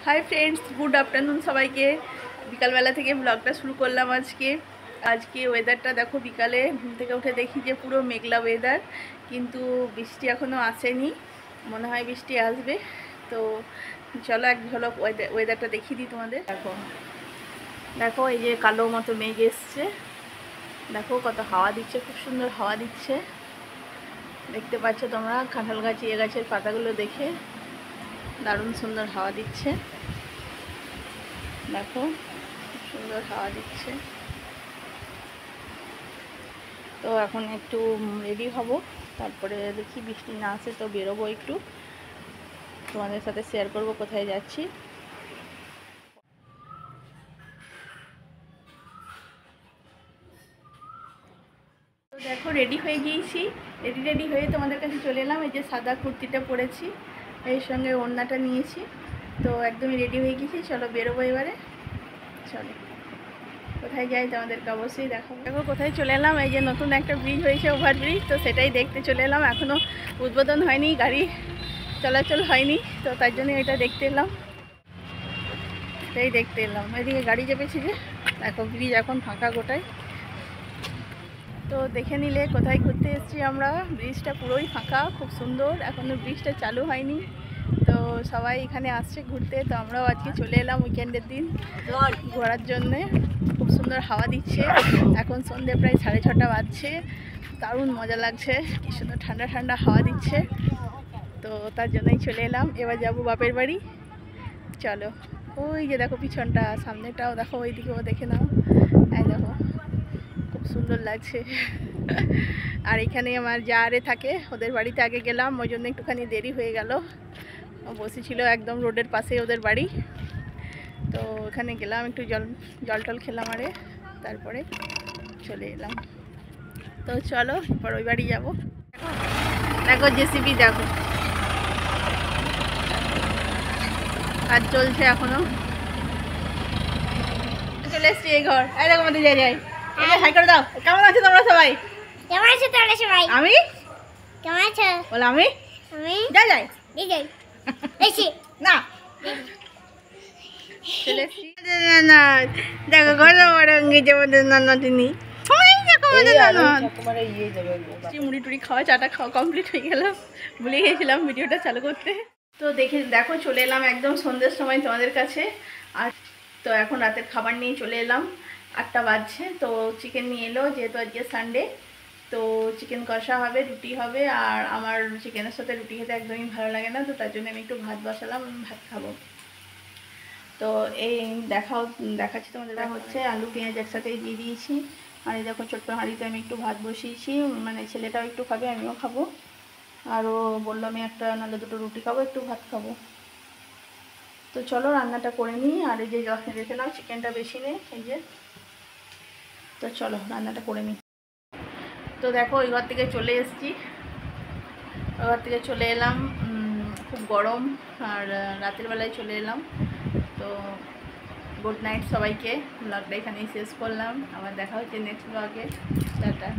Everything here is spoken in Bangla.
हाय फ्रेंड्स, गुड आफ्टरनुन सबाइके। বিকালবেলা থেকে ব্লগটা শুরু করলাম। আজকে ওয়েদারটা দেখো, বিকালে ঘুম থেকে উঠে দেখি যে পুরো মেঘলা ওয়েদার, কিন্তু বৃষ্টি এখনও আসেনি। মনে হয় বৃষ্টি আসবে। তো চলো এক ঝলক ওয়েদারটা দেখিয়ে দিই তোমাদের। দেখো দেখো এই যে কালো মতো মেঘ এসছে, দেখো কত হাওয়া দিচ্ছে, খুব সুন্দর হাওয়া দিচ্ছে। দেখতে পাচ্ছ তোমরা কাঁঠাল গাছ, এ গাছের পাতাগুলো দেখে দারুণ সুন্দর হাওয়া দিচ্ছে। দেখো খুব সুন্দর হাওয়া দিচ্ছে। তো এখন একটু রেডি হব, তারপরে দেখি বৃষ্টি না আসে তো বেরোবো, একটু তোমাদের সাথে শেয়ার করব কোথায় যাচ্ছি। তো দেখো রেডি হয়ে গিয়েছি, রেডি হয়ে তোমাদের কাছে চলে এলাম। এই যে সাদা কুর্তিটা পরেছি, এর সঙ্গে ওড়নাটা নিয়েছি, তো একদমই রেডি হয়ে গেছি। চলো বেরোবো এবারে, চলো কোথায় যাই তোমাদেরকে অবশ্যই দেখাবো। দেখো কোথায় চলে এলাম, এই যে নতুন একটা ব্রিজ হয়েছে, ওভারব্রিজ, তো সেটাই দেখতে চলে এলাম। এখনও উদ্বোধন হয়নি, গাড়ি চলাচল হয়নি, তো তার জন্য এটা দেখতে এলাম, এটাই দেখতে এলাম। এদিকে গাড়ি চেপেছি যে, দেখো ব্রিজ এখন ফাঁকা গোটায়। তো দেখে নিলে কোথায় ঘুরতে এসেছি আমরা। ব্রিজটা পুরোই ফাঁকা, খুব সুন্দর, এখনও ব্রিজটা চালু হয়নি। তো সবাই এখানে আসছে ঘুরতে, তো আমরাও আজকে চলে এলাম উইকেন্ডের দিন ঘোরার জন্যে। খুব সুন্দর হাওয়া দিচ্ছে, এখন সন্ধ্যে প্রায় 6:30 বাজছে। দারুণ মজা লাগছে, কি সুন্দর ঠান্ডা ঠান্ডা হাওয়া দিচ্ছে। তো তার জন্যই চলে এলাম। এবার যাবো বাপের বাড়ি। চলো, ওই যে দেখো পিছনটা, সামনেটাও দেখো, ওই দিকেও দেখে নাও। এই দেখো খুব সুন্দর লাগছে। আর এখানে আমার যারে থাকে, ওদের বাড়িতে আগে গেলাম, ওই জন্য একটুখানি দেরি হয়ে গেল। বসেছিল একদম রোডের পাশে ওদের বাড়ি, তো ওখানে গেলাম, একটু জল টল খেলাম, আরে তারপরে চলে এলাম। তো চলো এবার ওই বাড়ি যাবো। দেখো জেসিবি, দেখো কাজ চলছে এখনো। চলে এসছি এই ঘর। এই দেখো মধ্যে যাই হাই করে দাও। কেমন আছো তোমরা সবাই? কেমন আছো তোমরা সবাই? আমি কেমন আছো? বলো আমি যাই এসি না চলে এসছি। না দেখো ঘর রঙে যেমন নানাটিনি, মুড়ি টুড়ি খাওয়া, চাটা খাওয়া কমপ্লিট হয়ে গেল, ভুলে গিয়েছিলাম ভিডিওটা চালু করতে। তো দেখো চলে এলাম একদম সন্ধ্যের সময় তোমাদের কাছে। আর তো এখন রাতের খাবার নিয়ে চলে এলাম, 8টা বাজছে। তো চিকেন নিয়ে এলো, যেহেতু আজকে সানডে, তো চিকেন কষা হবে, রুটি হবে। আর আমার চিকেনের সাথে রুটি খেতে একদমই ভালো লাগে না, তো তার জন্য আমি একটু ভাত বসালাম, ভাত খাবো। তো এই দেখাচ্ছি তোমাদের। হচ্ছে আলু পেঁয়াজ একসাথেই দিয়ে দিয়েছি। আর এই দেখো ছোট্ট হাঁড়িতে আমি একটু ভাত বসিয়েছি, মানে ছেলেটাও একটু খাবে, আমিও খাবো। আরও বললো আমি একটা নাহলে 2টো রুটি খাবো, একটু ভাত খাবো। তো চলো রান্নাটা করে নিই। আর এই যে রেখেলাম চিকেনটা বেশি নেই, এই যে। তো চলো রান্নাটা করে নিই। তো দেখো ওই ঘর থেকে চলে এসেছি, ওই ঘর থেকে চলে এলাম। খুব গরম, আর রাতের বেলায় চলে এলাম। তো গুড নাইট সবাইকে, ব্লগটা এখানেই শেষ করলাম। আবার দেখা হচ্ছে নেক্সট ব্লগে। টাটা।